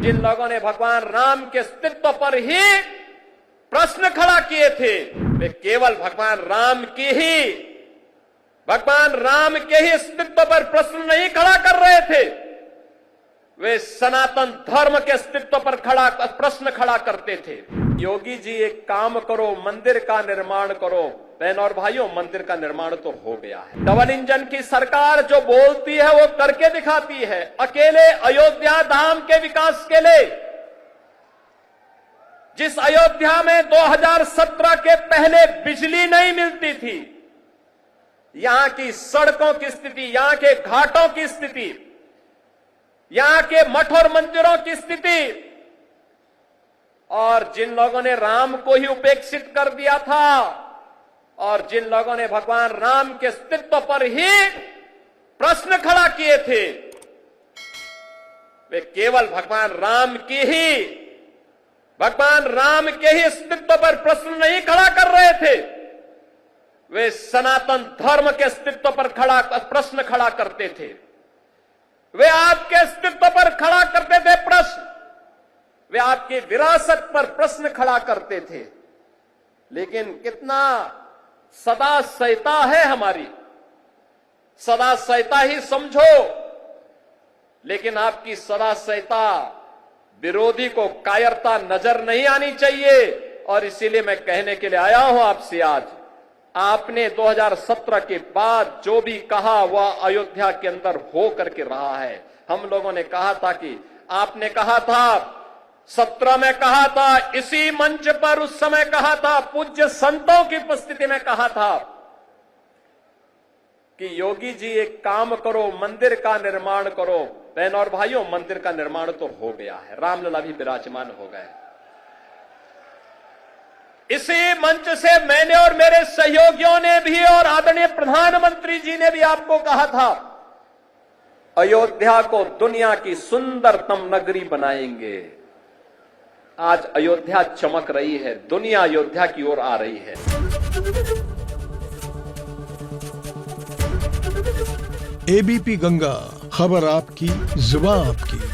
जिन लोगों ने भगवान राम के अस्तित्व पर ही प्रश्न खड़ा किए थे, वे केवल भगवान राम के ही अस्तित्व पर प्रश्न नहीं खड़ा कर रहे थे, वे सनातन धर्म के अस्तित्व पर प्रश्न खड़ा करते थे। योगी जी एक काम करो, मंदिर का निर्माण करो। बहनों और भाइयों, मंदिर का निर्माण तो हो गया है। डबल इंजन की सरकार जो बोलती है वो करके दिखाती है। अकेले अयोध्या धाम के विकास के लिए, जिस अयोध्या में 2017 के पहले बिजली नहीं मिलती थी, यहां की सड़कों की स्थिति, यहां के घाटों की स्थिति, यहां के मठ और मंदिरों की स्थिति, और जिन लोगों ने राम को ही उपेक्षित कर दिया था और जिन लोगों ने भगवान राम के अस्तित्व पर ही प्रश्न खड़ा किए थे, वे केवल भगवान राम के ही अस्तित्व पर प्रश्न नहीं खड़ा कर रहे थे, वे सनातन धर्म के अस्तित्व पर प्रश्न खड़ा करते थे। वे आपके अस्तित्व पर खड़ा करते थे प्रश्न, वे आपकी विरासत पर प्रश्न खड़ा करते थे। लेकिन कितना सदा सहता है हमारी, सदा सहता ही समझो, लेकिन आपकी सदा सहता विरोधी को कायरता नजर नहीं आनी चाहिए। और इसीलिए मैं कहने के लिए आया हूं आपसे आज, आपने 2017 के बाद जो भी कहा वह अयोध्या के अंदर हो करके रहा है। हम लोगों ने कहा था कि आपने कहा था, 17 में कहा था, इसी मंच पर उस समय कहा था, पूज्य संतों की उपस्थिति में कहा था कि योगी जी एक काम करो, मंदिर का निर्माण करो। बहनों और भाइयों, मंदिर का निर्माण तो हो गया है, रामलला भी विराजमान हो गए। इसी मंच से मैंने और मेरे सहयोगियों ने भी और आदरणीय प्रधानमंत्री जी ने भी आपको कहा था, अयोध्या को दुनिया की सुंदरतम नगरी बनाएंगे। आज अयोध्या चमक रही है, दुनिया अयोध्या की ओर आ रही है। एबीपी गंगा, खबर आपकी, जुबान आपकी।